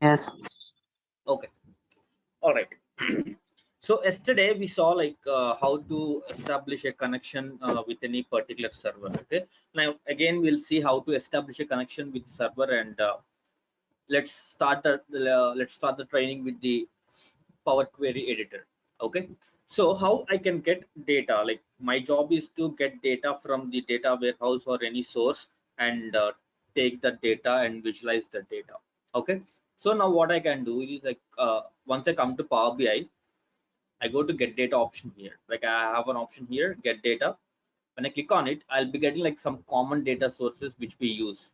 Yes. Okay. All right. So yesterday we saw how to establish a connection with any particular server. Okay, now again we'll see how to establish a connection with server, and let's start the training with the Power Query editor. Okay, so how I can get data, like my job is to get data from the data warehouse or any source, and take the data and visualize the data. Okay, so now what I can do is once I come to Power BI, I go to get data option here. Like I have an option here, get data. When I click on it, I'll be getting like some common data sources which we use.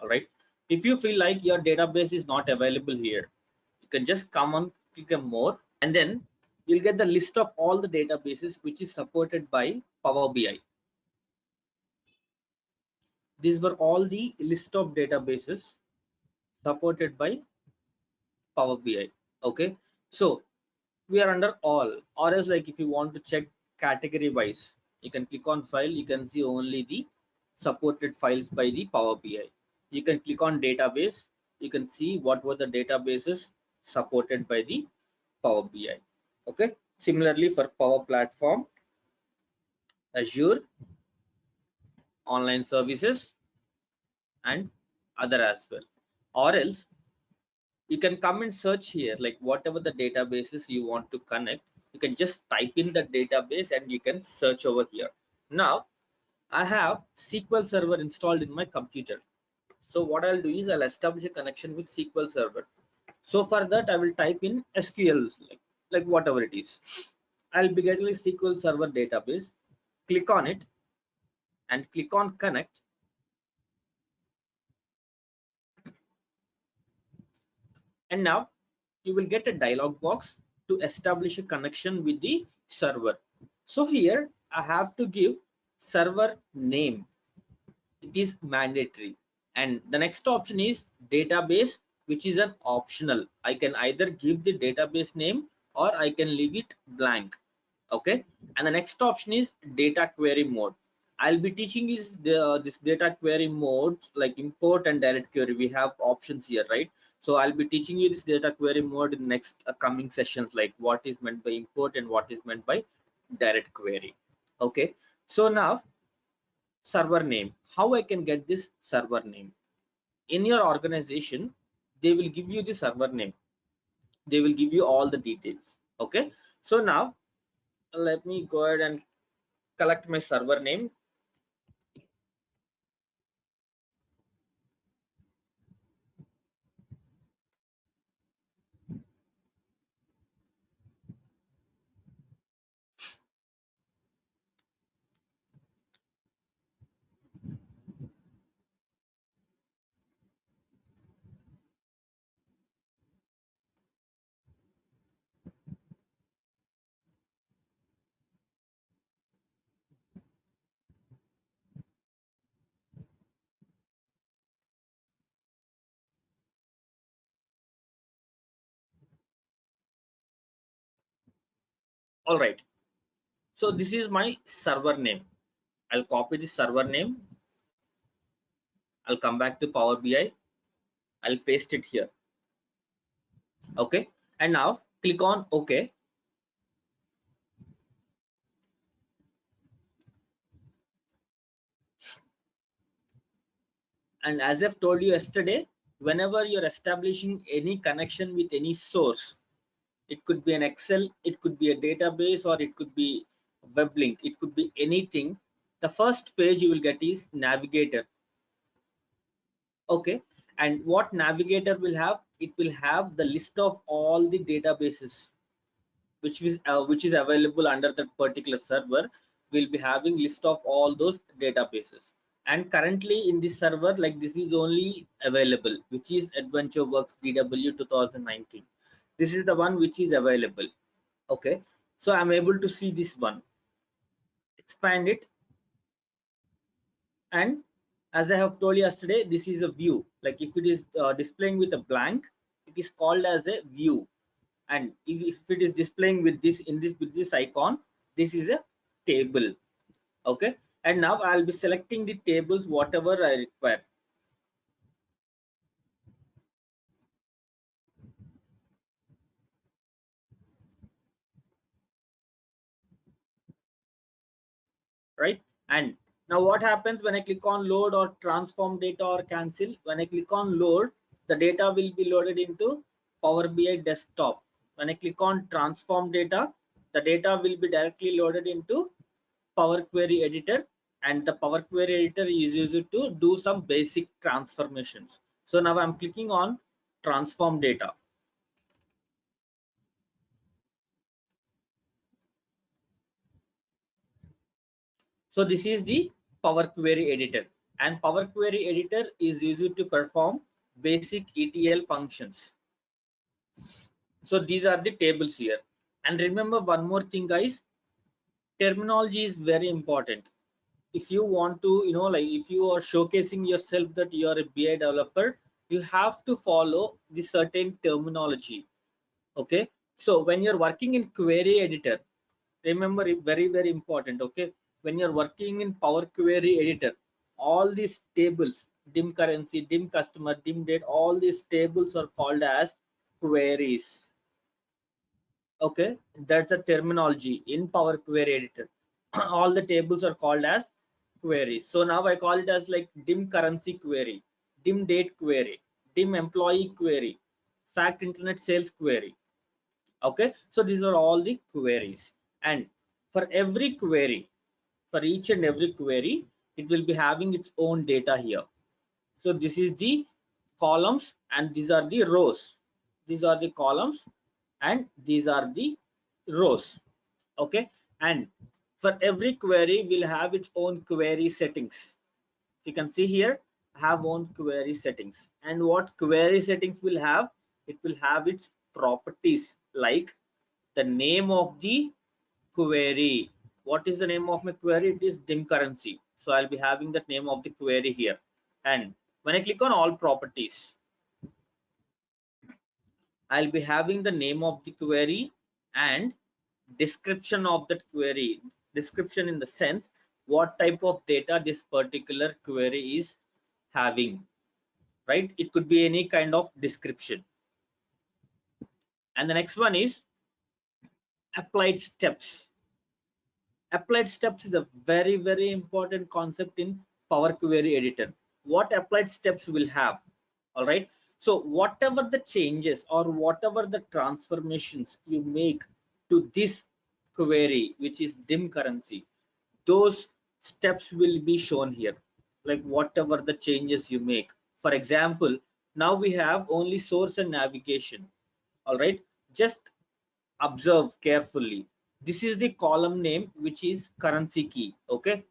All right. If you feel like your database is not available here, you can just come on, click on more, and then you'll get the list of all the databases which is supported by Power BI. These were all the list of databases supported by Power BI. Okay. So we are under all, or else like if you want to check category wise, you can click on file, you can see only the supported files by the Power BI. You can click on database, you can see what were the databases supported by the Power BI. Okay, similarly for Power Platform, Azure, online services, and other as well. Or else you can come and search here, like whatever the databases you want to connect, you can just type in the database and you can search over here. Now I have SQL Server installed in my computer, so what I'll do is I'll establish a connection with SQL Server. So for that I will type in SQL, like whatever it is. I'll be getting a SQL Server database, click on it and click on connect. And now you will get a dialog box to establish a connection with the server. So here I have to give server name. It is mandatory. And the next option is database, which is an optional. I can either give the database name or I can leave it blank. Okay. And the next option is data query mode. I'll be teaching is this data query mode, like import and direct query. We have options here, right? So I'll be teaching you this data query mode in next coming sessions, like what is meant by import and what is meant by direct query. Okay. So now server name. How I can get this server name? In your organization, they will give you the server name. They will give you all the details. Okay. So now let me go ahead and collect my server name. All right. So this is my server name. I'll copy the server name. I'll come back to Power BI. I'll paste it here. Okay. And now click on OK. And as I've told you yesterday, whenever you're establishing any connection with any source, it could be an Excel, it could be a database, or it could be a web link, it could be anything. The first page you will get is Navigator. Okay. And what Navigator will have, it will have the list of all the databases which is available under that particular server. Will be having list of all those databases, and currently in this server, like this is only available, which is AdventureWorks DW 2019. This is the one which is available. Okay, so I'm able to see this one, expand it, and as I have told you yesterday, this is a view. Like if it is displaying with a blank, it is called as a view, and if it is displaying with this with this icon, this is a table. Okay, and now I'll be selecting the tables whatever I require. right? And now what happens when I click on load or transform data or cancel? When I click on load, the data will be loaded into Power BI desktop. When I click on transform data, the data will be directly loaded into Power Query editor, and the Power Query editor is used to do some basic transformations. So now I'm clicking on transform data. So this is the Power Query editor, and Power Query editor is used to perform basic ETL functions. So these are the tables here. And remember one more thing, guys, terminology is very important. If you want to, like if you are showcasing yourself that you are a BI developer, you have to follow the certain terminology. Okay, so when you're working in query editor, remember it, very very important. Okay, when you're working in Power Query editor, all these tables, dim currency, dim customer, dim date, all these tables are called as queries. Okay, that's a terminology in Power Query editor. All the tables are called as queries. So now I call it as like dim currency query, dim date query, dim employee query, fact internet sales query. Okay, so these are all the queries, and for every query, for each and every query, it will be having its own data here. So this is the columns and these are the rows. These are the columns and these are the rows. Okay, and for every query will have its own query settings. You can see here I have own query settings, and what query settings will have, it will have its properties like the name of the query. What is the name of my query? It is dim currency, so I'll be having that name of the query here. And when I click on all properties, I'll be having the name of the query and description of that query. Description in the sense what type of data this particular query is having, right? It could be any kind of description. And the next one is applied steps. Applied steps is a very very important concept in Power Query editor. What applied steps will have? All right, so whatever the changes or whatever the transformations you make to this query, which is dim currency, those steps will be shown here, like whatever the changes you make. For example, now we have only source and navigation. All right, just observe carefully. This is the column name, which is currency key. Okay,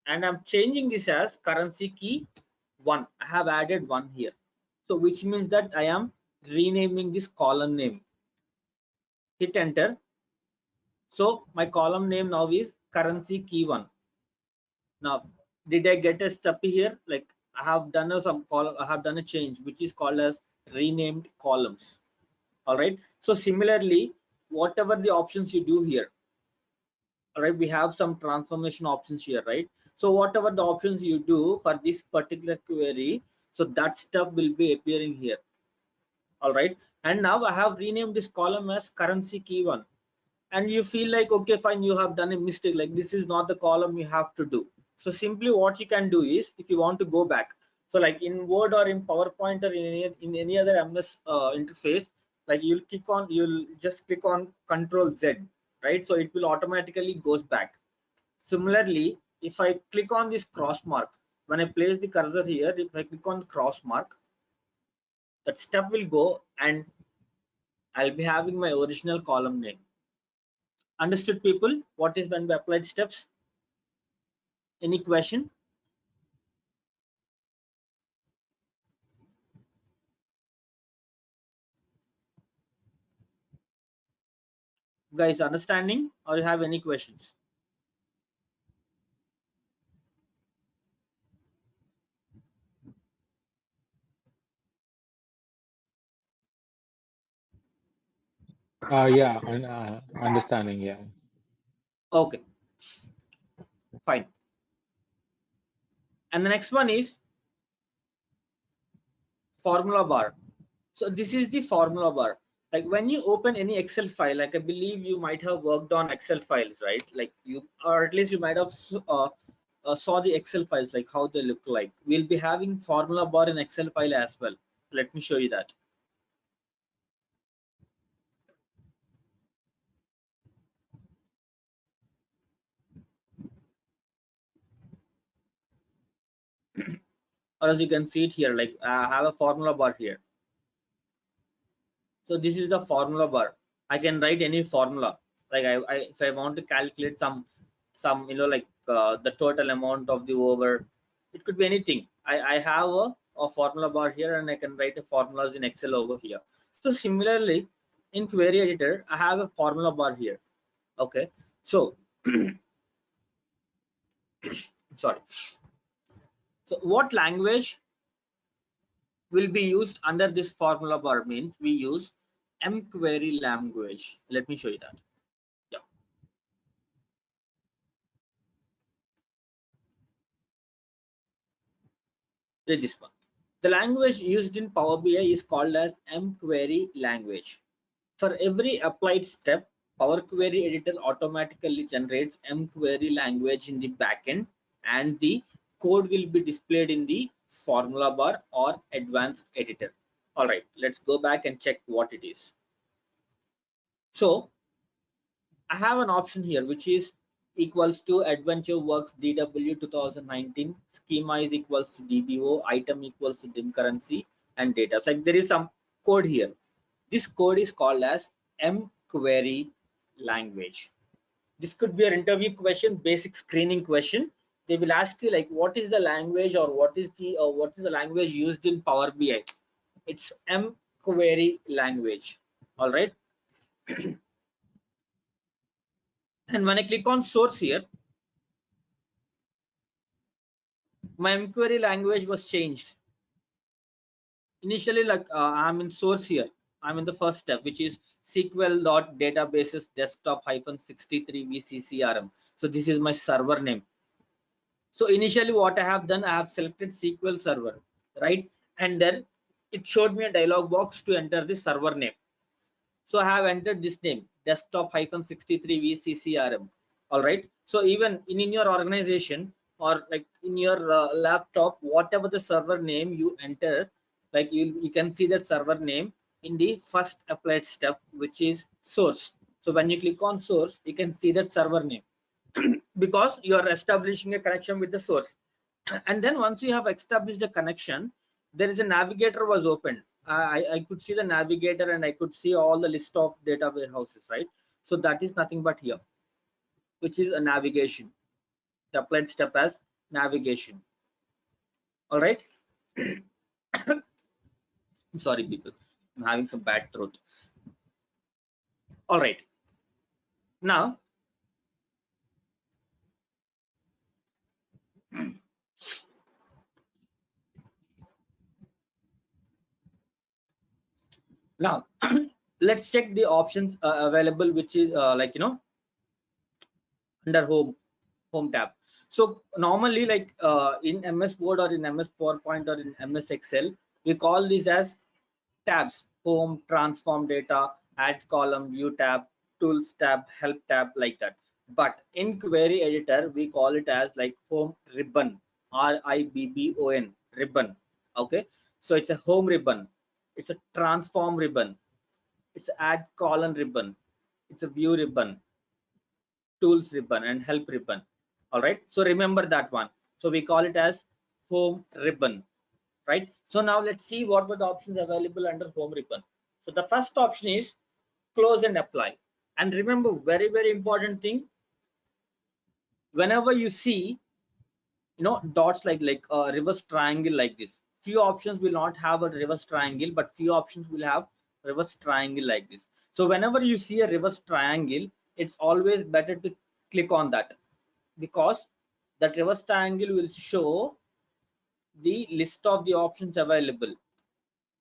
and I'm changing this as currency key 1. I have added 1 here, so which means that I am renaming this column name. Hit enter. So my column name now is currency key 1. Now did I get a step here? Like I have done some column, I have done a change which is called as renamed columns. All right, so similarly, whatever the options you do here, all right, we have some transformation options here, right? So whatever the options you do for this particular query, so that stuff will be appearing here. All right, and now I have renamed this column as currency key 1, and you feel like, okay fine, you have done a mistake, like this is not the column you have to do. So simply what you can do is, if you want to go back, so like in Word or in PowerPoint or in any other MS interface, like you'll just click on Control Z, right? So it will automatically goes back. Similarly, if I click on this cross mark, when I place the cursor here, if I click on the cross mark, that step will go and I'll be having my original column name. Understood, people? What is when we applied steps? Any question? Guys, understanding, or you have any questions? Yeah, understanding. Yeah. Okay, fine. And the next one is formula bar. So this is the formula bar. like when you open any Excel file, like I believe you might have worked on Excel files, right? Like you, or at least you might have saw the Excel files, like how they look like. We'll be having formula bar in Excel file as well. Let me show you that. Or as you can see it here, like I have a formula bar here. So this is the formula bar. I can write any formula. Like if I want to calculate some like the total amount of the over, it could be anything. I have a formula bar here, and I can write the formulas in Excel over here. So similarly, in query editor, I have a formula bar here. Okay, so sorry. So what language will be used under this formula bar means we use mQuery language. Let me show you that. Yeah, read this one. The language used in Power BI is called as mQuery language. For every applied step, Power Query Editor automatically generates mQuery language in the backend, and the code will be displayed in the formula bar or advanced editor. All right, let's go back and check what it is. So I have an option here which is equals to Adventure Works DW 2019, schema is equals to DBO, item equals to dim currency, and data. So there is some code here. This code is called as mQuery language. This could be an interview question, basic screening question. They will ask you like what is the language, or what is the language used in Power BI. It's mQuery language. All right. And when I click on source here, my mQuery language was changed. Initially, like I'm in source here. I'm in the first step, which is SQL.databases desktop -63 VCCRM. So this is my server name. So initially what I have done, I have selected SQL server, right? And then it showed me a dialog box to enter the server name. So I have entered this name, desktop -63 VCCRM. All right. So even in your organization, or like in your laptop, whatever the server name you enter, like you can see that server name in the first applied step, which is source. So when you click on source, you can see that server name because you are establishing a connection with the source. And then once you have established a connection, there is a navigator was opened. I could see the navigator, and I could see all the list of data warehouses, right? So that is nothing but here, which is a navigation. The applied step as navigation. All right. I'm sorry, people. I'm having some bad throat. All right. Now, now let's check the options available, which is like under home tab. So normally, like in MS Word or in MS PowerPoint or in MS Excel, we call these as tabs: home, transform data, add column, view tab, tools tab, help tab, like that. But in query editor, we call it as like home ribbon, RIBBON, ribbon. Okay, so it's a home ribbon, it's a transform ribbon, it's add column ribbon, it's a view ribbon, tools ribbon, and help ribbon. All right, so remember that one. So we call it as home ribbon, right? So now let's see what were the options available under home ribbon. So the first option is close and apply. And remember, very important thing, whenever you see dots like a reverse triangle like this, few options will not have a reverse triangle, but few options will have reverse triangle like this. So whenever you see a reverse triangle, it's always better to click on that, because that reverse triangle will show the list of the options available.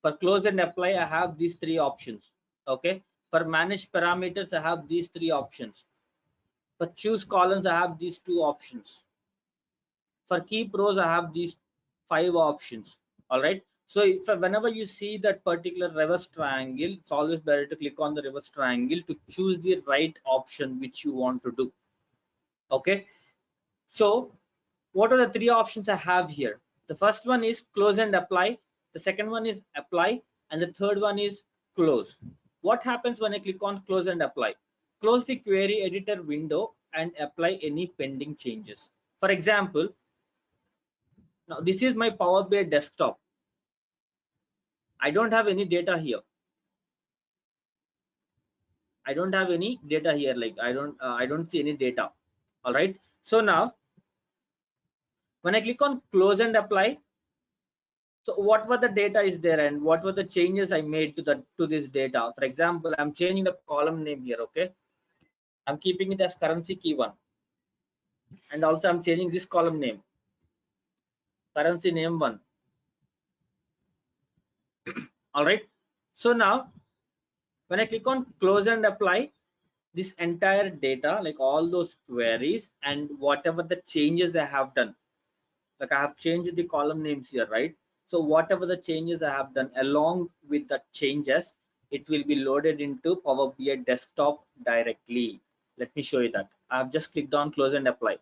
For close and apply, I have these three options. Okay. For manage parameters, I have these three options. For choose columns, I have these two options. For keep rows, I have these five options. All right. So whenever you see that particular reverse triangle, it's always better to click on the reverse triangle to choose the right option which you want to do. Okay, so what are the three options I have here? The first one is close and apply, the second one is apply, and the third one is close. What happens when I click on close and apply? Close the query editor window and apply any pending changes. For example, now this is my Power BI desktop. I don't have any data here. I don't have any data here. Like I don't see any data. All right. So now when I click on close and apply, so what were the data is there and what were the changes I made to this data? For example, I'm changing the column name here. Okay. I'm keeping it as currency key 1, and also I'm changing this column name, currency name 1. All right. So now when I click on close and apply, this entire data, like all those queries and whatever the changes I have done, like I have changed the column names here, right? So whatever the changes I have done along with the changes, it will be loaded into Power BI desktop directly. Let me show you that. I have just clicked on close and apply.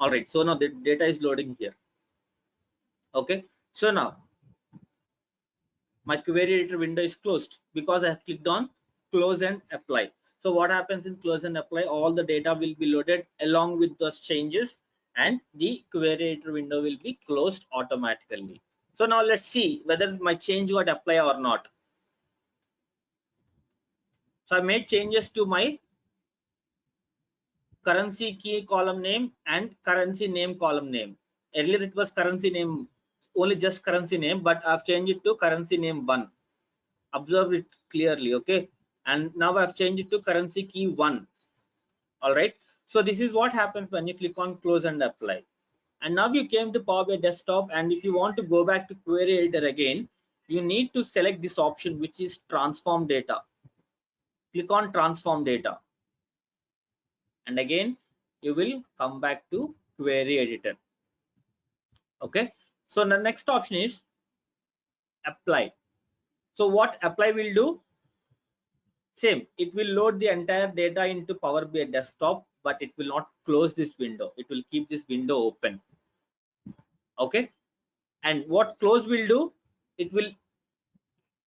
All right, so now the data is loading here. Okay, so now my query editor window is closed because I have clicked on close and apply. So what happens in close and apply? All the data will be loaded along with those changes, and the query editor window will be closed automatically. So now let's see whether my change got applied or not. So I made changes to my currency key column name and currency name column name. Earlier it was currency name, only just currency name, but I've changed it to currency name 1. Observe it clearly. Okay, and now I've changed it to currency key 1. All right, so this is what happens when you click on close and apply. And now you came to Power BI desktop, and if you want to go back to query editor again, you need to select this option which is transform data. Click on transform data, and again you will come back to query editor. Okay, so the next option is apply. So what apply will do? Same, it will load the entire data into Power BI desktop, but it will not close this window. It will keep this window open. Okay, and what close will do? It will,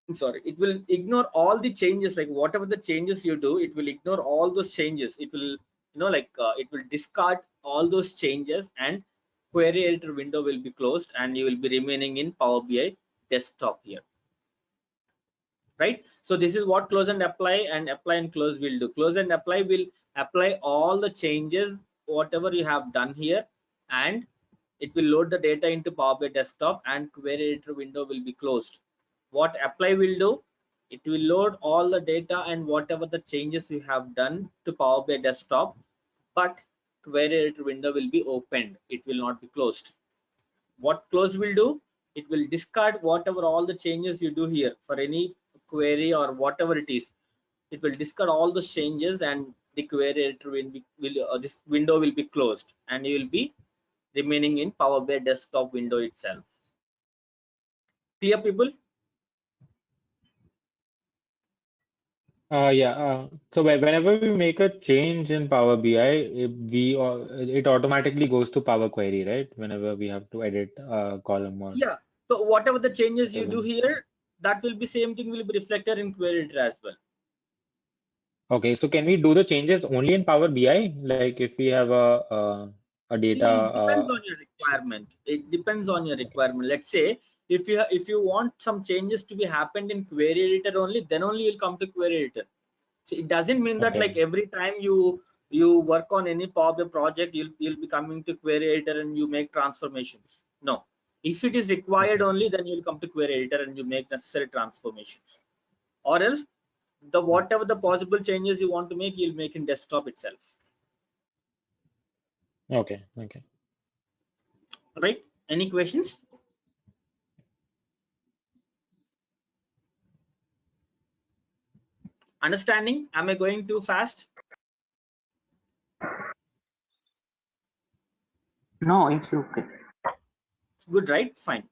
it will ignore all the changes. Like whatever the changes you do, it will ignore all those changes. It will, it will discard all those changes, and query editor window will be closed, and you will be remaining in Power BI desktop here. Right, so this is what close and apply and close will do. Close and apply will apply all the changes whatever you have done here, and it will load the data into Power BI desktop, and query editor window will be closed. What apply will do? It will load all the data and whatever the changes you have done to Power BI desktop, but query editor window will be opened. It will not be closed. What close will do? It will discard whatever all the changes you do here for any query or whatever it is. It will discard all the changes, and the query editor this window will be closed, and you will be remaining in Power BI desktop window itself. Clear, people? Yeah. So whenever we make a change in Power BI, it automatically goes to Power Query, right? Whenever we have to edit a column or Yeah. So whatever the changes you do table. here, that will be same thing will be reflected in query editor as well. Okay, so can we do the changes only in Power BI? Like if we have a data It depends on your requirement. It depends on your requirement. Let's say If you want some changes to be happened in query editor only, then only you'll come to query editor. So it doesn't mean that like Okay. every time you work on any Power BI project, you'll be coming to query editor and you make transformations. No, if it is required Okay. only, then you'll come to query editor and you make necessary transformations. Or else the whatever the possible changes you want to make, you'll make in desktop itself. Okay. Okay. All right? Any questions? Understanding? Am I going too fast? No, it's okay. Good, right? Fine.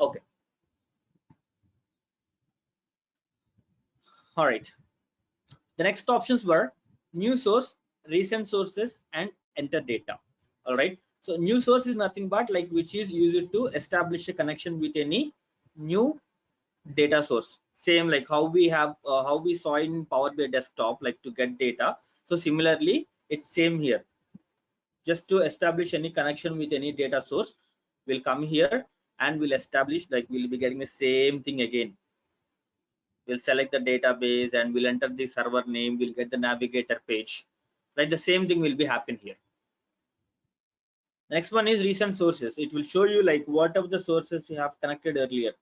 Okay. All right. The next options were new source, recent sources, and enter data. All right. So new source is nothing but like which is used to establish a connection with any new data source. Same like how we saw in Power BI desktop, like to get data. So similarly, it's same here. Just to establish any connection with any data source, we'll come here and we'll establish, like we'll be getting the same thing again. We'll select the database and we'll enter the server name, we'll get the navigator page. Like the same thing will be happen here. Next one is recent sources. It will show you like whatever the sources you have connected earlier.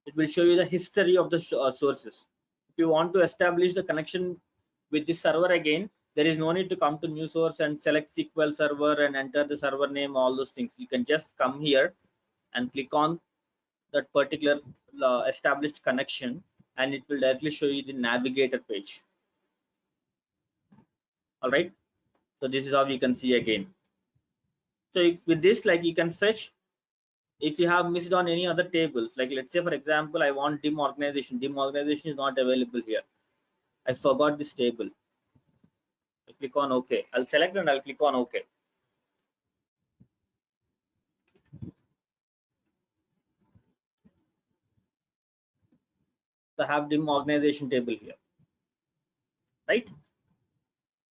It will show you the history of the sources. If you want to establish the connection with the server again, there is no need to come to new source and select SQL server and enter the server name, all those things. You can just come here and click on that particular established connection, and it will directly show you the navigator page. All right, so this is how you can see again. So with this, like you can fetch if you have missed on any other tables, like let's say for example I want dim organization. Dim organization is not available here. I forgot this table. I click on OK. I'll select and I'll click on OK. So I have dim organization table here, right?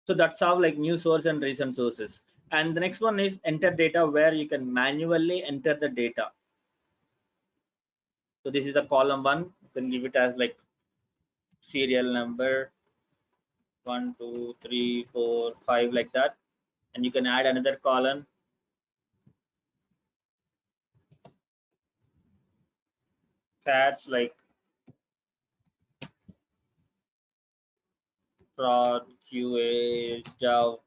So that's how like new source and recent sources. And the next one is enter data, where you can manually enter the data. So this is a column one. You can give it as like serial number 1, 2, 3, 4, 5, like that. And you can add another column. Cats like prod, QA, Java,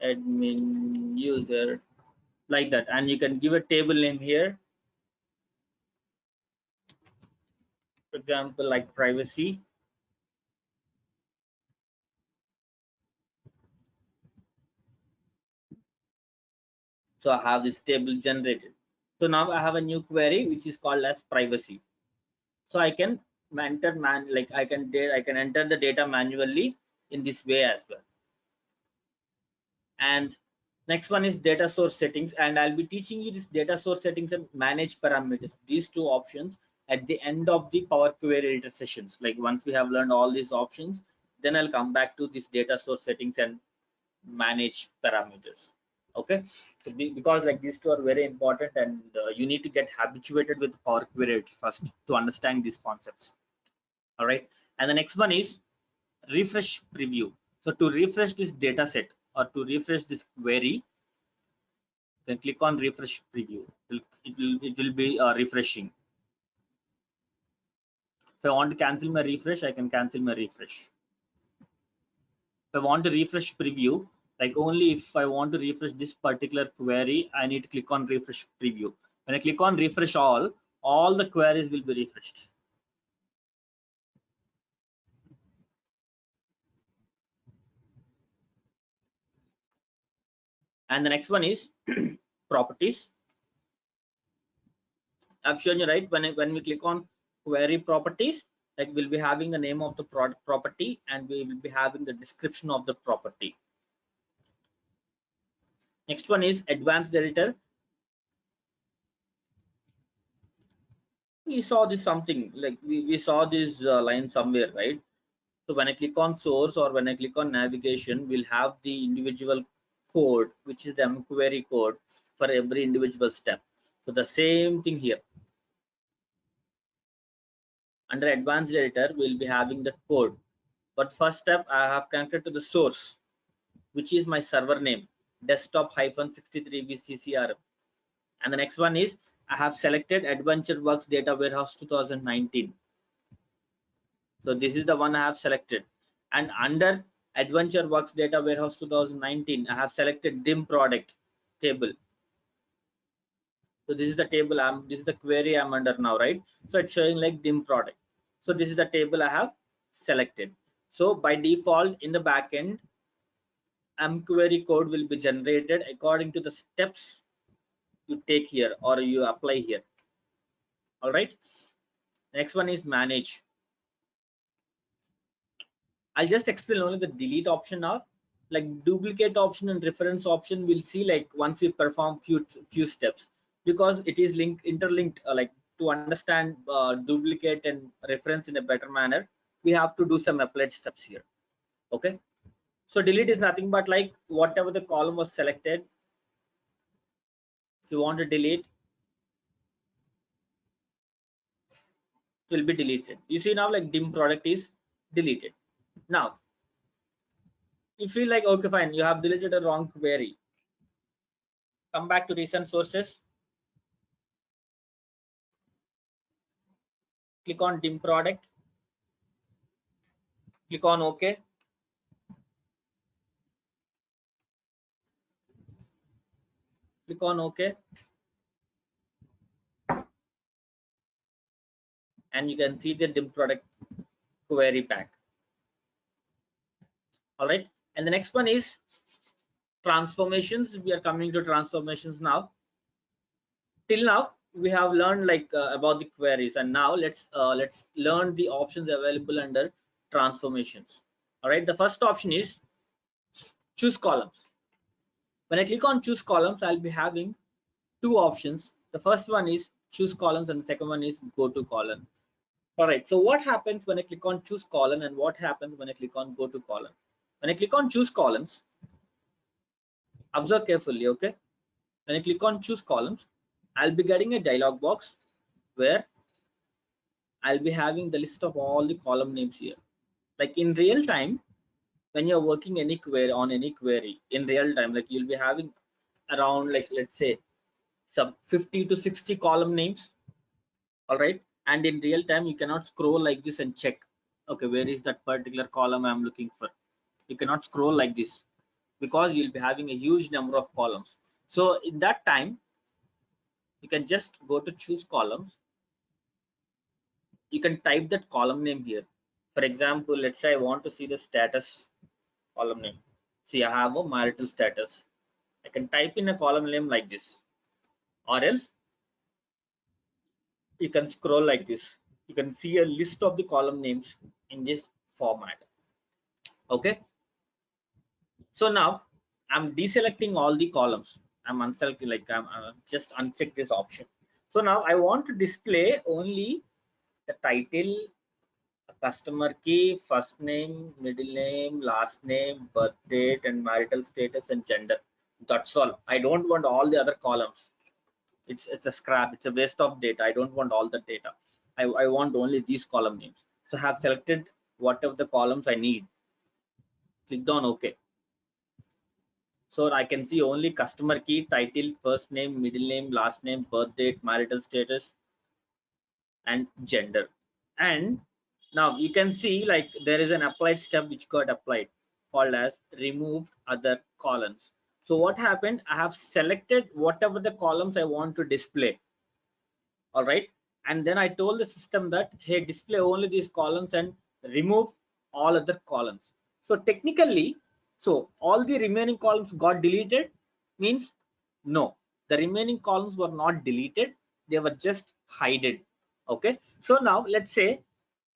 admin, user, like that. And you can give a table name here. For example, like privacy. So I have this table generated. So now I have a new query which is called as privacy. So I can enter I can enter the data manually in this way as well. And next one is data source settings, and I'll be teaching you this data source settings and manage parameters, these two options, at the end of the Power Query Editor sessions. Like once we have learned all these options, then I'll come back to this data source settings and manage parameters. Okay, so because like these two are very important, and you need to get habituated with Power Query Editor first to understand these concepts. All right, and the next one is refresh preview. So to refresh this data set or to refresh this query, then click on refresh preview. It will be refreshing. If I want to cancel my refresh, I can cancel my refresh. If I want to refresh preview, like only if I want to refresh this particular query, I need to click on refresh preview. When I click on refresh all the queries will be refreshed. And the next one is properties. I've shown you, right? When we click on query properties, like we'll be having the name of the product property, and we will be having the description of the property. Next one is advanced editor. We saw this something like we saw this line somewhere, right? So when I click on source or when I click on navigation, we'll have the individual code, which is the query code. for every individual step. So the same thing here. Under advanced editor, we'll be having the code. But first step, I have connected to the source, which is my server name, desktop-63 VCCRM. And the next one is I have selected AdventureWorks Data Warehouse 2019. So this is the one I have selected. And under AdventureWorks Data Warehouse 2019, I have selected dim product table. So this is the table this is the query I'm under now, right? So it's showing like dim product. So this is the table I have selected. So by default in the backend, query code will be generated according to the steps you take here or you apply here. All right. Next one is manage. I'll just explain only the delete option now. Like duplicate option and reference option, we'll see like once we perform few steps, because it is interlinked. Like to understand duplicate and reference in a better manner, we have to do some applied steps here. Okay. So delete is nothing but like whatever the column was selected. If you want to delete, it will be deleted. You see now like dim product is deleted. Now you feel like okay fine, you have deleted a wrong query. Come back to recent sources, click on dim product, click on OK, click on OK, and you can see the dim product query pack. All right, and the next one is transformations. We are coming to transformations now. Till now we have learned like about the queries, and now let's learn the options available under transformations. All right, the first option is choose columns. When I click on choose columns, I'll be having two options. The first one is choose columns and the second one is go to column. All right, so what happens when I click on choose column and what happens when I click on go to column? When I click on choose columns, observe carefully. Okay, when I click on choose columns, I'll be getting a dialog box where I'll be having the list of all the column names here. Like in real time, when you're working any query on any query in real time, like you'll be having around like let's say some 50 to 60 column names. All right, and in real time you cannot scroll like this and check okay where is that particular column I'm looking for. You cannot scroll like this because you'll be having a huge number of columns. So in that time you can just go to choose columns. You can type that column name here. For example, let's say I want to see the status column name. See, I have a marital status. I can type in a column name like this, or else you can scroll like this. You can see a list of the column names in this format. Okay, so now I'm deselecting all the columns. I'm unselecting, like I'm just uncheck this option. So now I want to display only the title, customer key, first name, middle name, last name, birth date, and marital status and gender. That's all. I don't want all the other columns. It's a scrap. It's a waste of data. I don't want all the data. I want only these column names. So I have selected whatever the columns I need. Clicked on OK. So I can see only customer key, title, first name, middle name, last name, birth date, marital status, and gender. And now you can see like there is an applied step which got applied called as remove other columns. So what happened? I have selected whatever the columns I want to display. All right, and then I told the system that hey, display only these columns and remove all other columns. So technically, so all the remaining columns got deleted means no, the remaining columns were not deleted, they were just hidden. Okay, so now let's say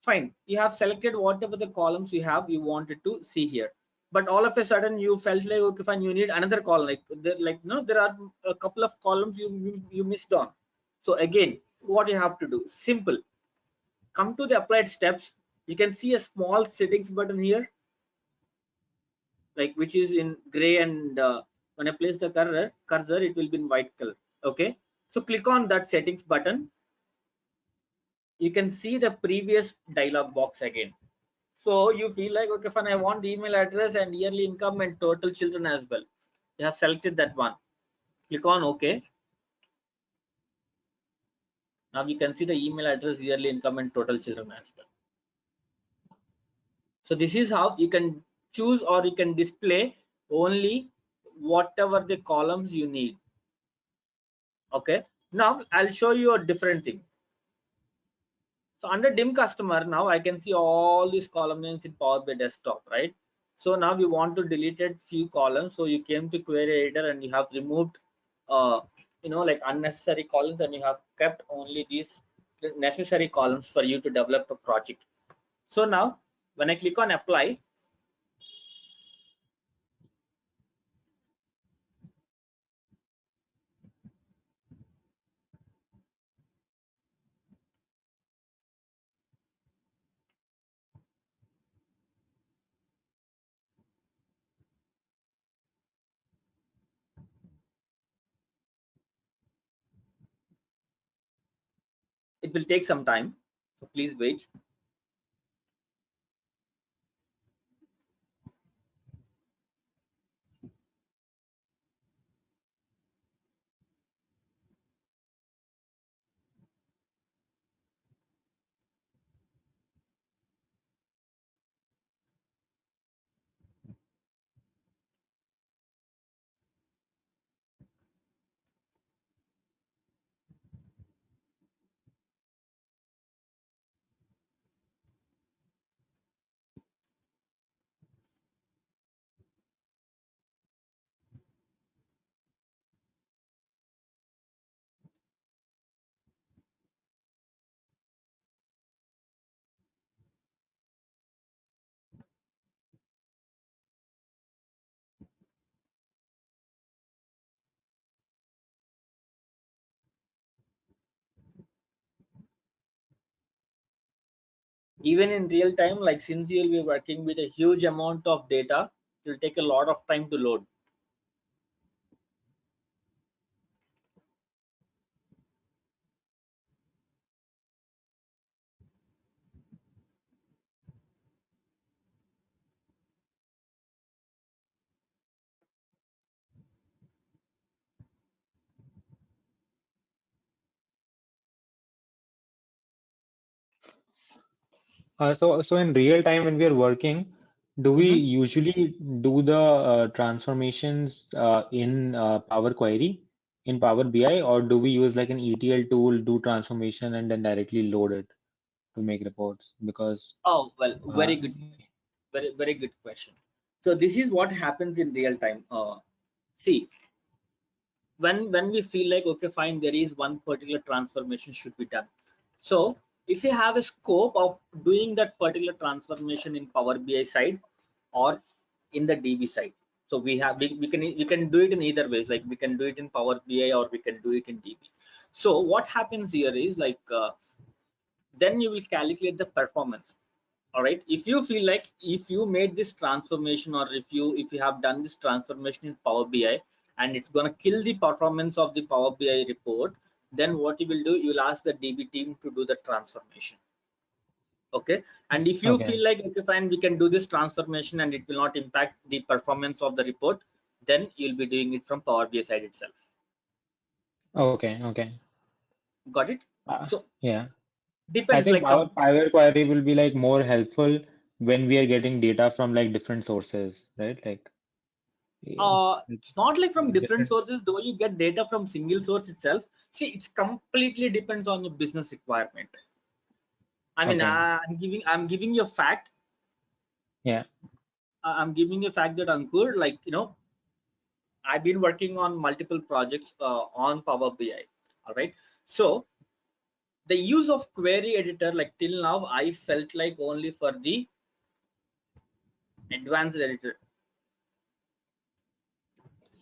fine, you have selected whatever the columns you wanted to see here, but all of a sudden you felt like okay fine, you need another column, like no, there are a couple of columns you missed on. So again, what you have to do, simple, come to the applied steps. You can see a small settings button here, like which is in gray and When I place the cursor, it will be in white color. Okay, so click on that settings button. You can see the previous dialog box again. So you feel like, okay, fine, I want the email address and yearly income and total children as well. You have selected that one. Click on OK. Now you can see the email address, yearly income and total children as well. So this is how you can choose, or you can display only whatever the columns you need. Okay, now I'll show you a different thing. So under dim customer, now I can see all these column names in Power BI desktop, right? So now we want to delete a few columns. So you came to query editor and you have removed like unnecessary columns, and you have kept only these necessary columns for you to develop a project. So now when I click on apply, it will take some time, so please wait. Even in real time, like since you'll be working with a huge amount of data, it will take a lot of time to load. So in real time when we are working, do we Mhm. usually do the transformations in Power Query in Power BI, or do we use like an ETL tool, do transformation, and then directly load it to make reports? Because Oh well, uh, very good question. So this is what happens in real time. See, when we feel like, okay, fine, there is one particular transformation should be done. So if you have a scope of doing that particular transformation in Power BI side or in the DB side, so we can do it in either ways. Like we can do it in Power BI or we can do it in DB. So what happens here is like then you will calculate the performance. All right, if you feel like if you made this transformation, or if you have done this transformation in Power BI and it's going to kill the performance of the Power BI report, then what you will do, you will ask the DB team to do the transformation. Okay, and if you okay, feel like, okay, fine, we can do this transformation and it will not impact the performance of the report, then you'll be doing it from Power BI side itself. okay. Got it? Uh, So yeah, I depends, think like Power Query will be like more helpful when we are getting data from like different sources, right? Like yeah, it's not like from different different. sources, though you get data from single source itself. See, it's completely depends on your business requirement. I mean, Okay, I'm giving you a fact. yeah, I'm giving you a fact that Ankur, like, I've been working on multiple projects on Power BI. All right. So the use of query editor, like till now, I felt like only for the advanced editor,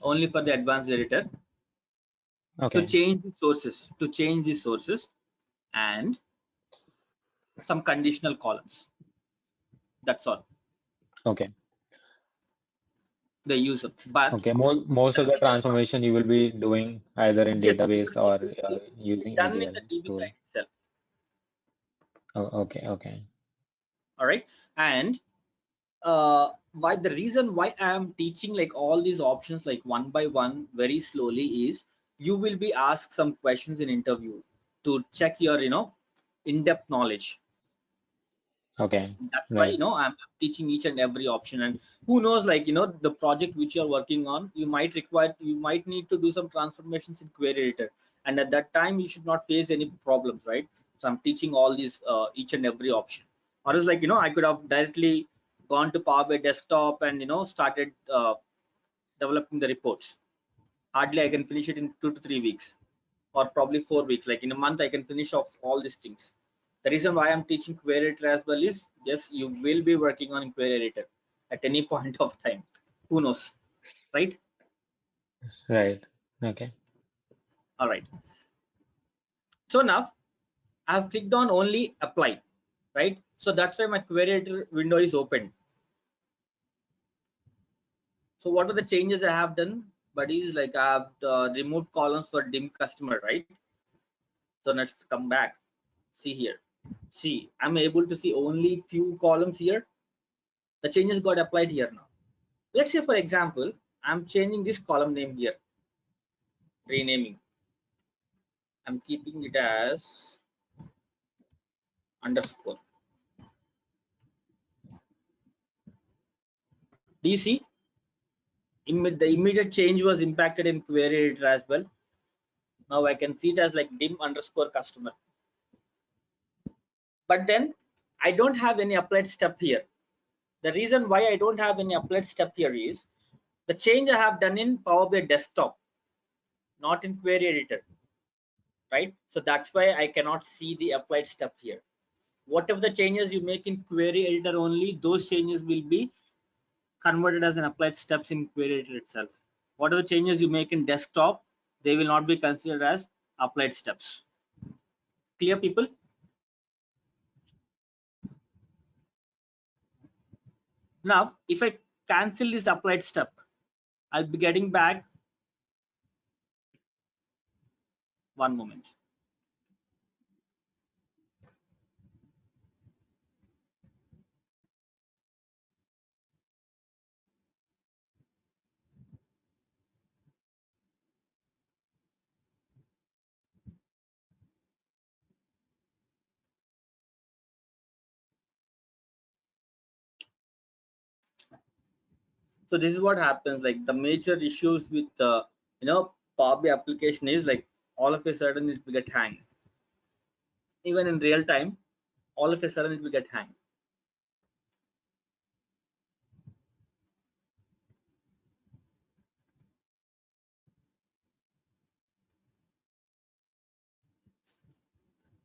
only for the advanced editor okay, to change the sources and some conditional columns. That's all. okay. the user. But Okay, most the of the reason why, transformation you will be doing either in yes, it database will or be using done in ETL the DB tool. side itself. Oh, okay, okay, All right. And why the reason why I am teaching like all these options like one by one very slowly is you will be asked some questions in interview to check your in-depth knowledge. okay, That's why right, I'm teaching each and every option. And who knows, like the project which you're working on, you might need to do some transformations in query editor, and at that time you should not face any problems, right? So I'm teaching all these each and every option. Or else, like I could have directly gone to Power BI desktop and started developing the reports. Hardly I can finish it in 2 to 3 weeks, or probably 4 weeks. Like in a month I can finish off all these things. The reason why I'm teaching query editor as well is, yes, you will be working on query editor at any point of time. Who knows, right? right, okay, All right. So now I have clicked on only apply, right? So that's why my query editor window is open. So what are the changes I have done, buddies? Like I have removed columns for dim customer, right? So let's come back. See here. See, I'm able to see only few columns here. The changes got applied here now. Let's say, for example, I'm changing this column name here, renaming. I'm keeping it as underscore. Do you see? The immediate change was impacted in query editor as well. Now I can see it as like dim underscore customer. But then I don't have any applied step here. The reason why I don't have any applied step here is the change I have done in Power BI desktop, not in query editor, right? So that's why I cannot see the applied step here. Whatever the changes you make in query editor only, those changes will be converted as an applied steps in query editor itself. Whatever changes you make in desktop, they will not be considered as applied steps. Clear, people? Now if I cancel this applied step, I'll be getting back. One moment. So this is what happens, like the major issues with Power BI application is like all of a sudden it will get hang. Even in real time, all of a sudden it will get hang.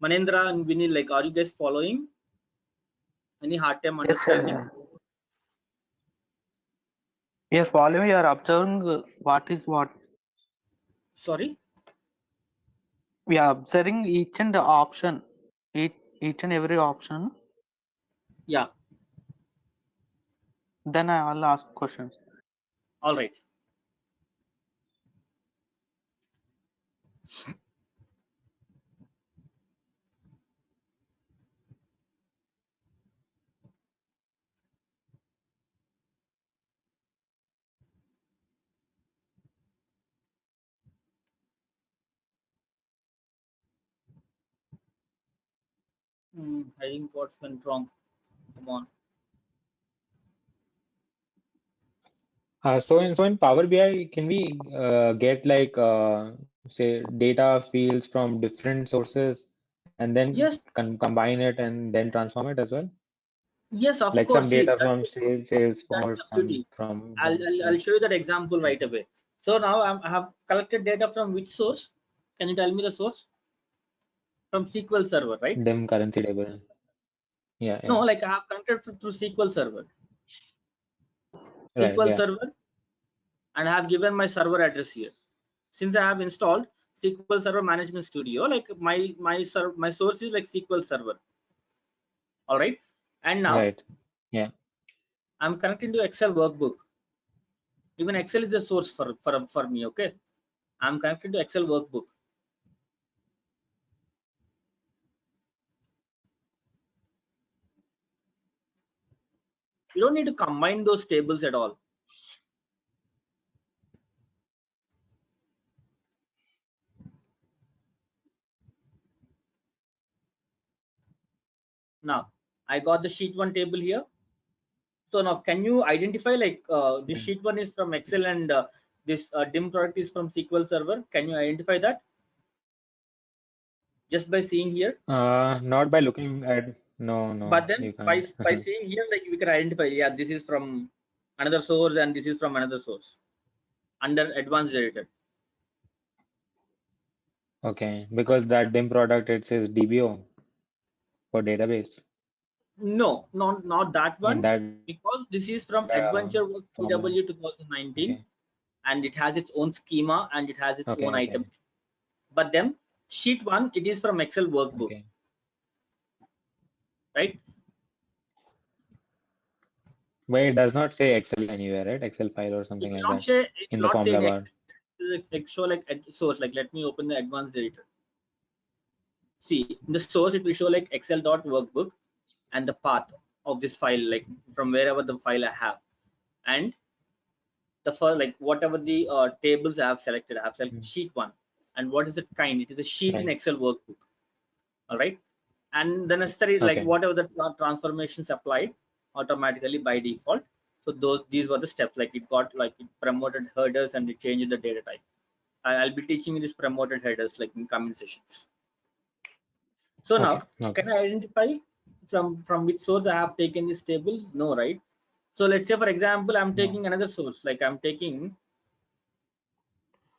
Manendra and Vinny, like, are you guys following? Any hard time Yes, understanding? sir. Yes, following you are observing what is what. Sorry. We are observing each and option, each and every option. Yeah. Then I will ask questions. All right. I think what's went wrong. Come on. so in Power BI, can we get like say data fields from different sources and then Yes. combine it and then transform it as well? Yes, of Like course. some See, data from that's Salesforce, the some beauty. from I'll yeah, show you that example yeah, right away. So now I have collected data from which source? Can you tell me the source? From SQL Server, right? dim currency table. Yeah, No, yeah, like I have connected through SQL Server. right, SQL yeah, Server, and I have given my server address here. Since I have installed SQL Server Management Studio, like my source is like SQL Server. All right. And now right, yeah, I'm connecting to Excel workbook. Even Excel is a source for me. Okay, I'm connected to Excel workbook. You don't need to combine those tables at all. Now I got the sheet 1 table here. So now can you identify like this sheet 1 is from Excel and this dim product is from SQL Server? Can you identify that just by seeing here? Not by looking at, no, But then you can't. by seeing here, like we can identify, yeah, this is from another source and this is from another source under advanced editor. Okay, because that dim product, it says DBO for database. No, not that In one, that because this is from uh, Adventure Work formula. PW 2019 Okay, and it has its own schema and it has its own okay, item. okay, But then sheet 1, it is from Excel workbook, okay. right? But it does not say Excel anywhere, right? Excel file or It something will like not that say, it in will the not say formula in bar. Excel. It show like source. Like let me open the advanced editor. See, in the source it will show like excel.workbook and the path of this file, like from wherever the file I have, and the first, like whatever the tables I have selected Mm, sheet 1, and what is the kind? It is a sheet in right. Excel workbook. All right, and the necessary, like Okay, whatever the transformations applied automatically by default. So these were the steps. Like it got, like it promoted headers and it changed the data type. I'll be teaching you this promoted headers like in coming sessions. So okay, now, okay. can I identify from which source I have taken this table? No, right? So let's say, for example, I'm No. taking another source. Like I'm taking,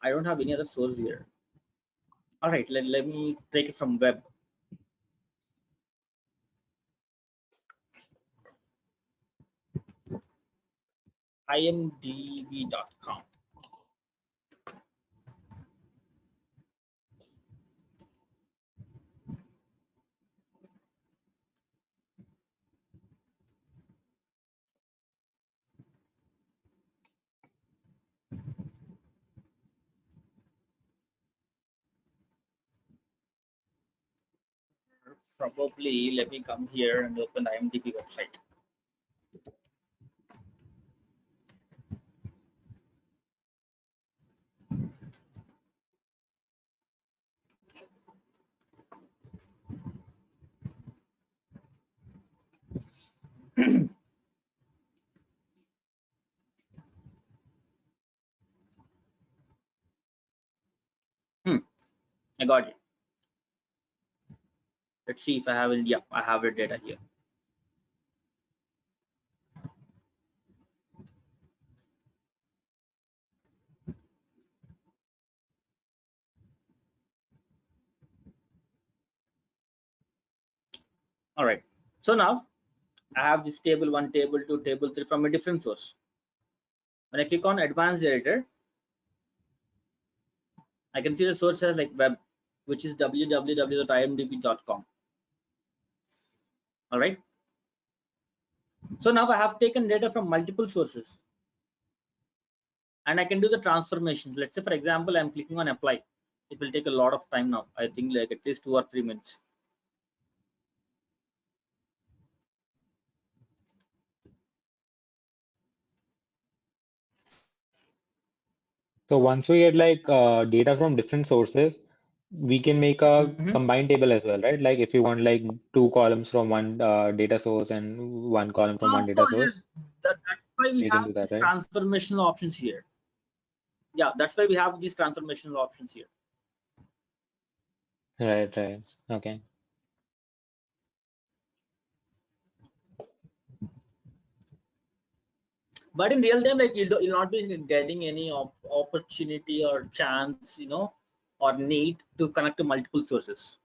I don't have any other source here. All right, let me take it from web. imdb.com. Probably let me come here and open the IMDb website. Hmm, I got it. Let's see if I have it. Yeah, I have the data here. All right. So now I have this table 1, table 2, table 3 from a different source. When I click on advanced editor, I can see the source as like web, which is www.imdb.com. All right. So now I have taken data from multiple sources and I can do the transformations. Let's say, for example, I'm clicking on apply. It will take a lot of time now. I think like at least 2 or 3 minutes. So once we get like data from different sources, we can make a Mhm. combined table as well, right? Like if you want like two columns from one data source and one column from one Of data course, yes. source, That's why we we can have do that, these right? transformational options here. Yeah, that's why we have these transformational options here. Right, right. Okay. But in real time, like you'll not be getting any opportunity or chance, or need to connect to multiple sources.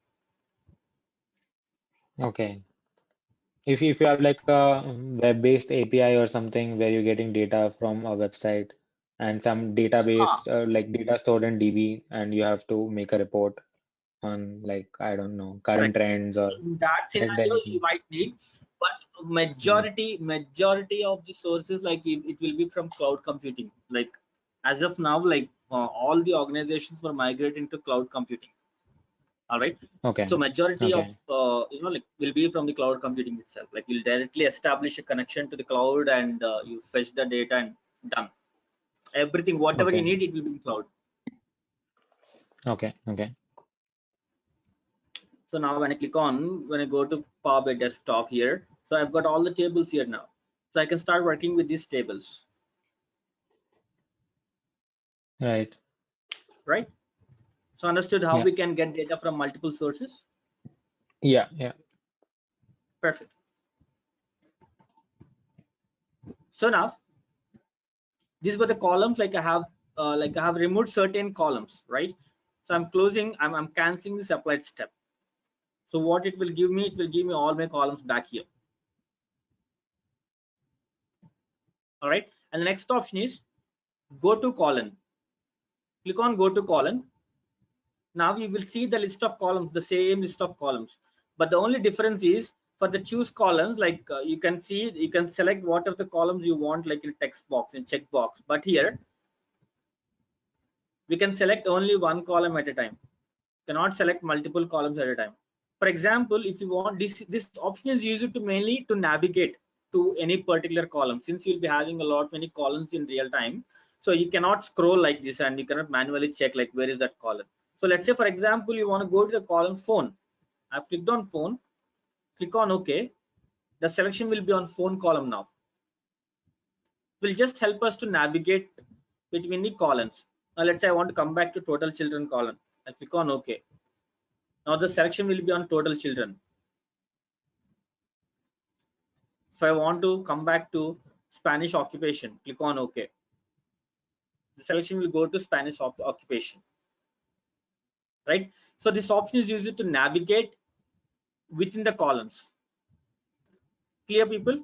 Okay. If you have like a web-based API or something where you're getting data from a website and some Huh. database like data stored in DB and you have to make a report on like I don't know current Correct. trends or In that scenario, you anything. might need. but majority of the sources, like it will be from cloud computing. Like as of now, like all the organizations were migrating to cloud computing. All right. Okay. So majority of Okay. like will be from the cloud computing itself. Like you'll directly establish a connection to the cloud, and you fetch the data and done. Everything, whatever you Okay. need, it will be in cloud. Okay. Okay. So now when I go to Power BI desktop here, so I've got all the tables here now. So I can start working with these tables, Right. right? So understood how Yeah. we can get data from multiple sources. Yeah. Yeah. Perfect. So now these were the columns. Like I have removed certain columns, right? So I'm canceling this applied step. So what it will give me, it will give me all my columns back here. All right. And the next option is go to column. Click on go to column. Now you will see the list of columns, the same list of columns, but the only difference is for the choose columns, like you can see, you can select whatever the columns you want, like in text box, in checkbox. But here we can select only one column at a time, cannot select multiple columns at a time. For example, if you want this option is used to mainly to navigate to any particular column, since you'll be having a lot many columns in real time. So you cannot scroll like this, and you cannot manually check like where is that column. So let's say for example you want to go to the column phone. I've clicked on phone, click on OK. The selection will be on phone column now. It will just help us to navigate between the columns. Now let's say I want to come back to total children column. I click on OK. Now the selection will be on total children. If I want to come back to Spanish occupation, click on OK. The selection will go to Spanish occupation, right? So this option is used to navigate within the columns. Clear, people?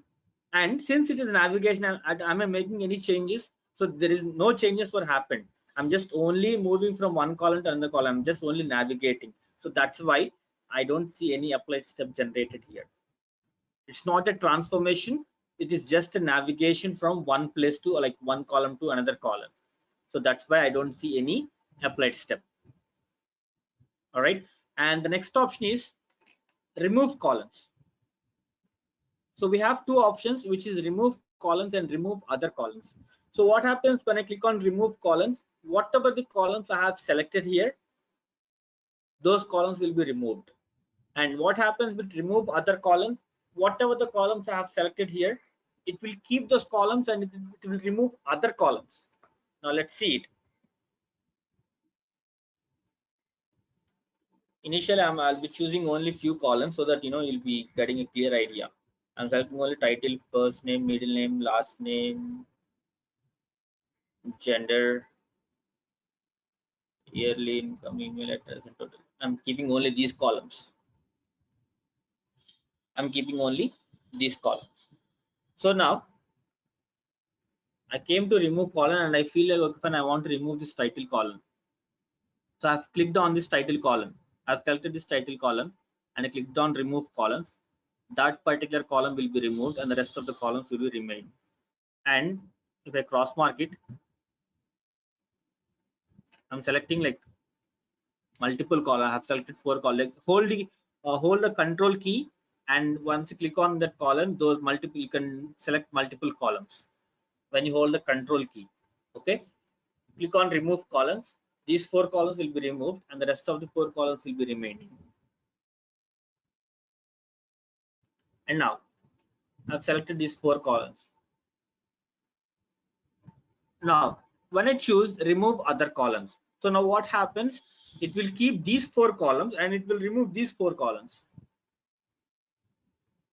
And since it is navigation, am I making any changes? So there is no changes were happened. I'm just only moving from one column to another column. I'm just only navigating. So that's why I don't see any applied step generated here. It's not a transformation. It is just a navigation from one place to like one column to another column. So that's why I don't see any applied step. All right. And the next option is remove columns. So we have two options, which is remove columns and remove other columns. So what happens when I click on remove columns? Whatever the columns I have selected here, those columns will be removed. And what happens with remove other columns? Whatever the columns I have selected here, it will keep those columns and it will remove other columns. Now let's see it. Initially, I'll be choosing only few columns so that you'll be getting a clear idea. I'm selecting only title, first name, middle name, last name, gender, yearly income, email address, and total. I'm keeping only these columns. I'm keeping only these columns. So now I came to remove column, and I feel like okay, fine, I want to remove this title column. So I've clicked on this title column. I've selected this title column and I clicked on remove columns. That particular column will be removed and the rest of the columns will be remain. And if I cross mark it, I'm selecting like multiple column. I have selected 4 columns. Like hold the control key, and once you click on that column, those multiple, you can select multiple columns when you hold the control key. Okay, click on remove columns. These 4 columns will be removed and the rest of the 4 columns will be remaining. And now I've selected these 4 columns. Now when I choose remove other columns, so now what happens, it will keep these 4 columns and it will remove these 4 columns.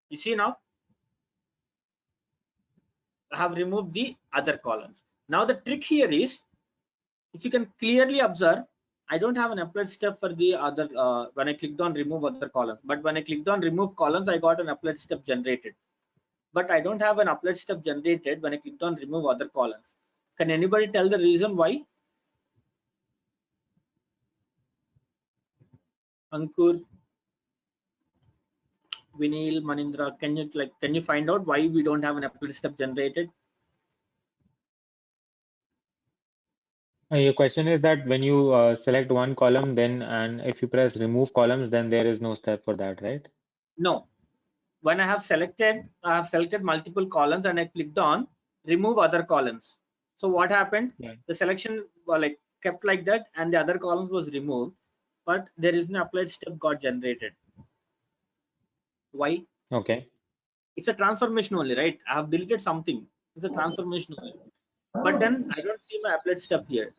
You see, now I have removed the other columns. Now the trick here is, if you can clearly observe, I don't have an applied step for the other when I clicked on remove other columns, but when I clicked on remove columns, I got an applied step generated. But I don't have an applied step generated when I clicked on remove other columns. Can anybody tell the reason why? Ankur, Vinil, Manindra, can you find out why we don't have an applet step generated? Your question is that when you select one column, then and if you press remove columns, then there is no step for that, right? No. When I have selected multiple columns and I clicked on remove other columns. So what happened? Yeah. The selection like kept like that, and the other columns was removed, but there is no applied step got generated. Why? Okay. It's a transformation only, right? I have deleted something. It's a transformation only. But then I don't see my applet step here.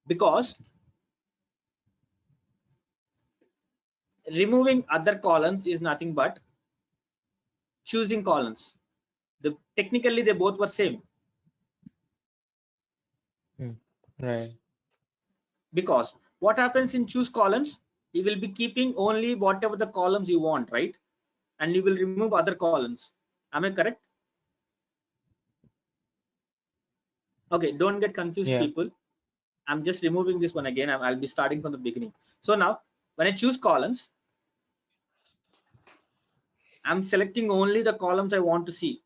Because removing other columns is nothing but choosing columns. Technically they both were same, Hmm. Right. because what happens in choose columns, you will be keeping only whatever the columns you want, right? And you will remove other columns. Am I correct? Okay, don't get confused, Yeah. people. I'm just removing this one again. I'll be starting from the beginning. So now when I choose columns, I'm selecting only the columns I want to see.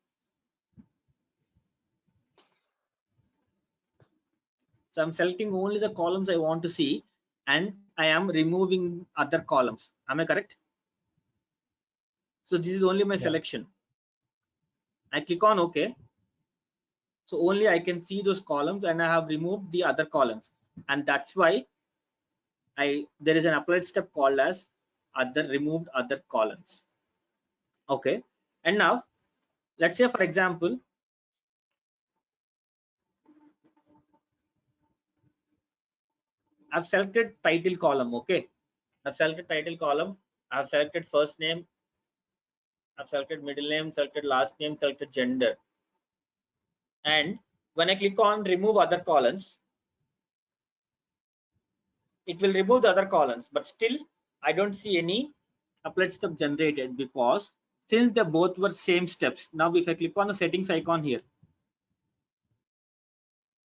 So I'm selecting only the columns I want to see, and I am removing other columns. Am I correct? So this is only my Yeah. selection. I click on OK. So only I can see those columns, and I have removed the other columns. And that's why there is an applied step called as other removed other columns. Okay. And now let's say, for example, I've selected title column. Okay. I've selected title column. I've selected first name. I've selected middle name, selected last name, selected gender. And when I click on remove other columns, it will remove the other columns, but still I don't see any applet step generated, because since they both were same steps. Now if I click on the settings icon here,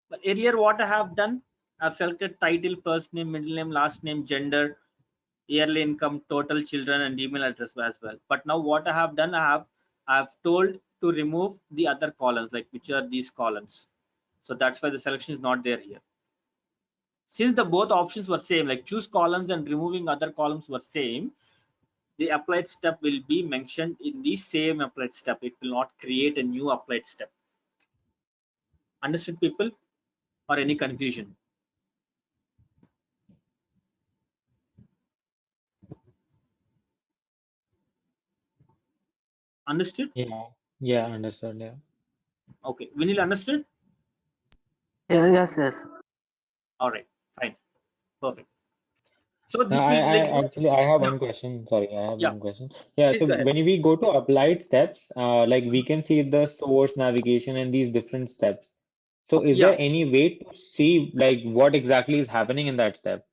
but earlier what I have done, I've selected title, first name, middle name, last name, gender, yearly income, total children, and email address as well. But now what I have done, I have told to remove the other columns, like which are these columns. So that's why the selection is not there here. Since the both options were same, like choose columns and removing other columns were same, the applied step will be mentioned in the same applied step. It will not create a new applied step. Understood, people? Or any confusion? Understood? Yeah. Yeah. Understood. Yeah. Okay, Vinil, understood? Yes, yes. All right, fine, perfect. So Now, this will I have yeah, one question. Sorry, I have yeah, one question. Yeah, please so go ahead. when we go to applied steps, like we can see the source, navigation, and these different steps. So is Yeah, there any way to see like what exactly is happening in that step?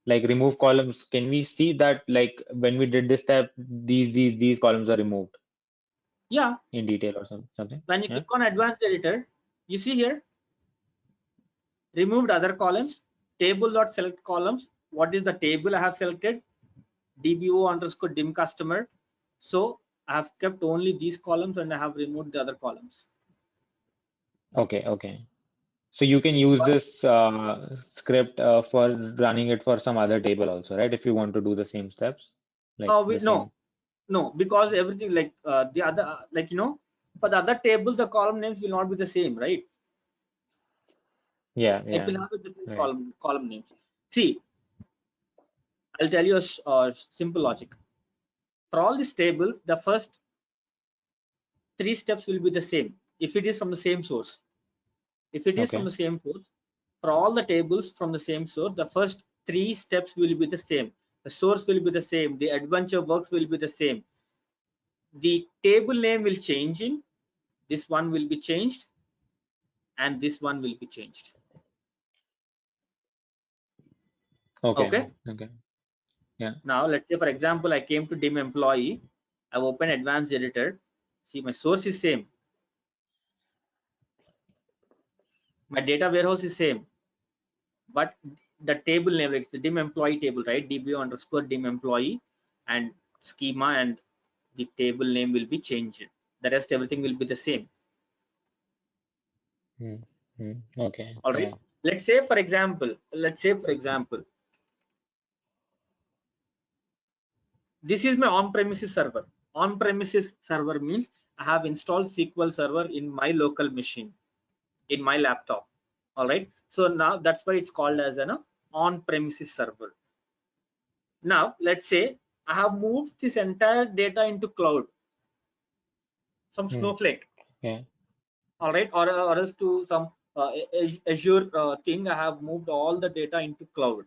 Like remove columns, can we see that like when we did this step, these columns are removed yeah. in detail or something? When you Yeah. click on advanced editor, you see here removed other columns, table dot select columns. What is the table I have selected? DBO underscore dim customer. So I have kept only these columns and I have removed the other columns. Okay, okay. So you can use this script for running it for some other table also, right? If you want to do the same steps, like the No, same. no, because everything like the other like for the other tables the column names will not be the same, right? Yeah, It yeah, will have a different right. column names. See, I'll tell you a simple logic. For all these tables, the first three steps will be the same if it is from the same source. If it is from Okay, the same source, for all the tables from the same source, the first three steps will be the same. The source will be the same. The adventure works will be the same. The table name will change in. This one will be changed, and this one will be changed. okay, Okay. okay. Yeah, Now let's say, for example, I came to dim employee. I've opened advanced editor. See, my source is same. My data warehouse is same. but the table name, like it's the dim employee table, right? DBO underscore dim employee and schema, and the table name will be changed. The rest everything will be the same. Okay. All right. Yeah. Let's say for example, this is my on-premises server. On-premises server means I have installed SQL Server in my local machine, in my laptop. All right. So now that's why it's called as an on-premises server. Now let's say I have moved this entire data into cloud, some Snowflake. Yeah. All right, or else to some Azure thing. I have moved all the data into cloud.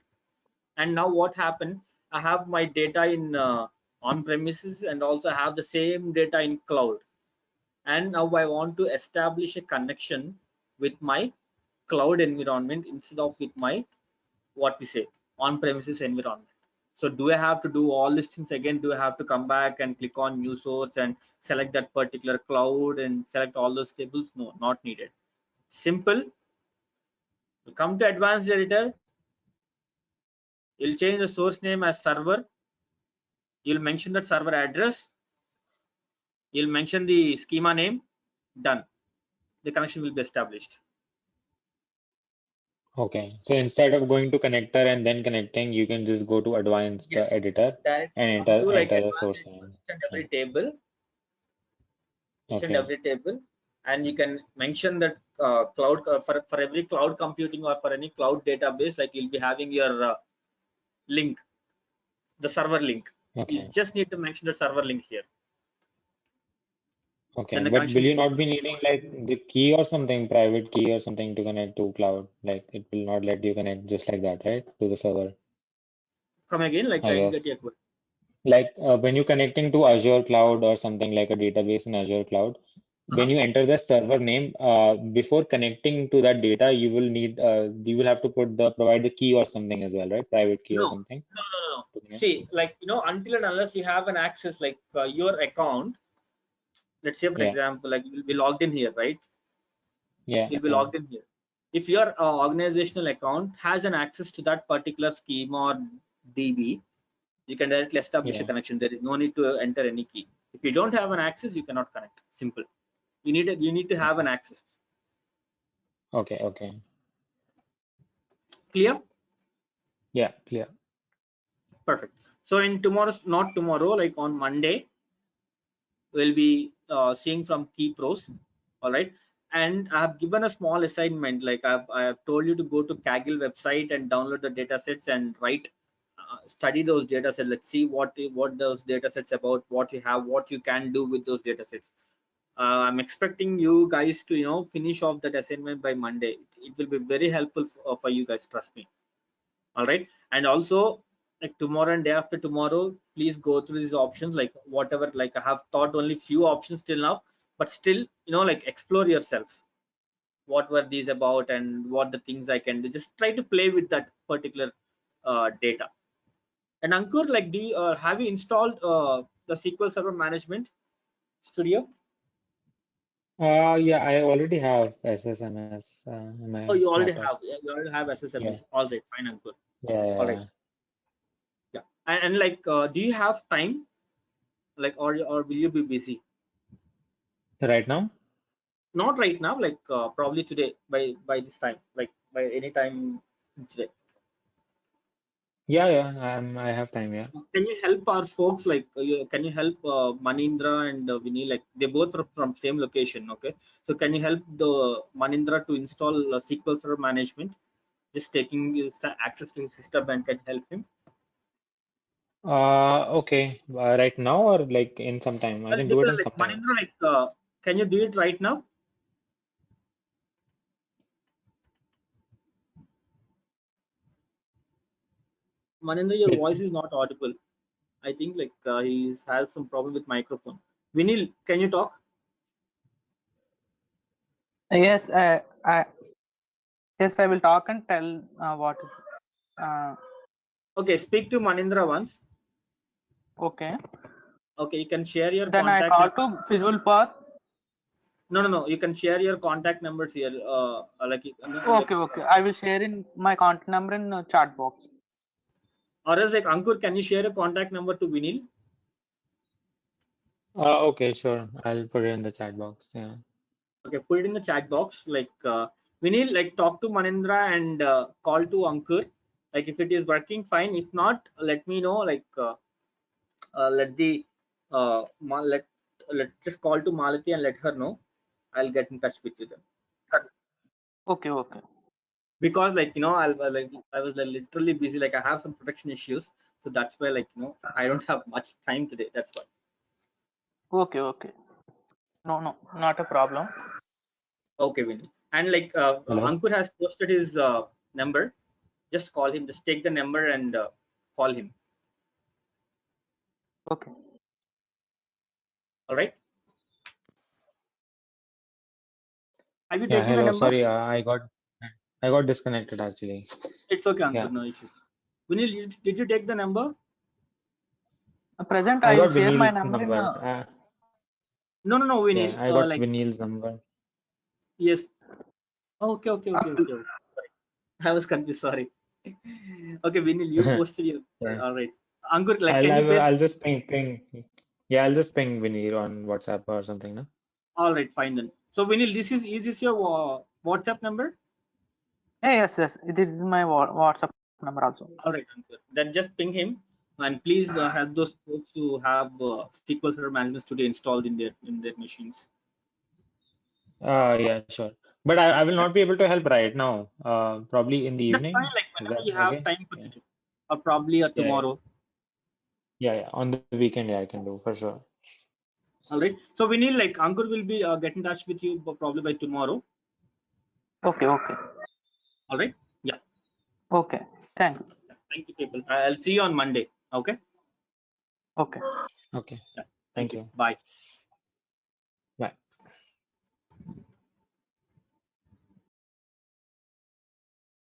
And now what happened? I have my data in on premises and also have the same data in cloud. And now I want to establish a connection with my cloud environment instead of with my, what we say, on premises environment. So do I have to do all these things again? Do I have to come back and click on new source and select that particular cloud and select all those tables? No, not needed. Simple. You come to advanced editor, you'll change the source name as server, you'll mention that server address, you'll mention the schema name, done. The connection will be established. Okay. So instead of going to connector and then connecting, you can just go to advanced Yes, editor directly and come to like enter the advanced source editor, name. each and Yeah. every table, Okay. and you can mention that cloud for every cloud computing or for any cloud database, like you'll be having your link, the server link. You Okay. just need to mention the server link here. Then Okay. the But will connection you will not be needing like the key or something, private key or something to connect to cloud? Like it will not let you connect just like that, right? To the server, come again, like I I didn't get guess. your question. Like when you're connecting to Azure Cloud or something like a database in Azure Cloud, when you enter the server name, before connecting to that data, you will have to provide the key or something as well, right? Private key or No, something no. to connect. See, like until and unless you have an access, like your account. Let's say, for Yeah, example, like you'll be logged in here, right? yeah, You'll be yeah, logged in here. If your organizational account has an access to that particular schema or DB, you can directly establish a yeah. connection. There is no need to enter any key. If you don't have an access, you cannot connect. Simple. You need to have an Okay, access. okay, okay. Clear? Yeah, clear. Perfect. So in tomorrow's, not tomorrow, like on Monday, we'll be seeing from key pros. All right. And I have given a small assignment, like I have told you to go to Kaggle website and download the data sets and write, study those data sets. Let's see what those data sets about, what you have, what you can do with those data sets. I'm expecting you guys to finish off that assignment by Monday. It will be very helpful for you guys, trust me. All right. And also, like tomorrow and day after tomorrow, please go through these options, like whatever, like I have thought only few options till now, but still, like explore yourself. What were these about and what the things I can do? Just try to play with that particular data. And Ankur, like have you installed the SQL Server Management Studio? Yeah, I already have SSMS in Oh, my you already laptop. have. Yeah, you already have Yeah, SSMS. All right, fine, Ankur. yeah, All right. yeah. Yeah. And like, do you have time? Like, or will you be busy? Right now? Not right now, like probably today by this time, like by any time today. Yeah, yeah. I have time. Yeah. Can you help our folks, like can you help Manindra and Vinny, like they both are from same location, okay? So can you help the Manindra to install SQL Server Management, just taking his access to his system, and can help him? Okay. Right now or like in some time? I Well, can do it depends, in like some time. Manindra, like can you do it right now? Manindra, your With voice is not audible. I think like he has some problem with microphone. Vinil, can you talk? Yes, yes, I will talk and tell what. Uh, Okay, speak to Manindra once. okay. Okay, you can share your Then I contact call and to Visualpath. No. You can share your contact numbers here. Okay. I will share in my contact number in chat box. Or else like Ankur, can you share a contact number to Vinil? Okay, sure. I'll put it in the chat box. Yeah. Okay, put it in the chat box. Like Vinil, like talk to Manindra and call to Ankur. Like if it is working, fine. If not, let me know. Like let the let just call to Malati and let her know. I'll get in touch with you then. Okay. Because like I was like literally busy. Like I have some protection issues, so that's why like I don't have much time today. That's why. Okay. No, not a problem. Okay, Vinny. And like Hello? Ankur has posted his number. Just call him. Just take the number and call him. Okay. All right. Have you Yeah, taken the hello. number? Sorry, I got disconnected actually. It's okay, Ankur. Yeah. No issues. Vinny, did you take the number? Present, I I will got share my Vinil's number in. number. No, Yeah, Vinny. I got Like Vinil's number. yes. Okay. I was confused. Sorry. Okay, Vinny, you posted your. Yeah. All right. Ankur, like, I'll can you I'll paste? I'll just ping. Yeah, I'll just ping Vinil on WhatsApp or something, no? All right, fine then. So, Vinny, is this your WhatsApp number? Yes. This is my WhatsApp number also. All right, Ankur. Then just ping him and please help those folks to have SQL Server Management Studio installed in their machines. Yeah, sure. But I will Yeah. not be able to help right now. Probably in the That's fine. evening. Like Is whenever that you have okay? time for Yeah. today, or probably Yeah. tomorrow. Yeah. On the weekend, yeah, I can do for sure. All right. So we need like Ankur will be get in touch with you probably by tomorrow. Okay. All right. Yeah. Okay. Thank you. Thank you, people. I'll see you on Monday. Okay. Okay. Okay. Yeah. Thank Thank you. you. Bye.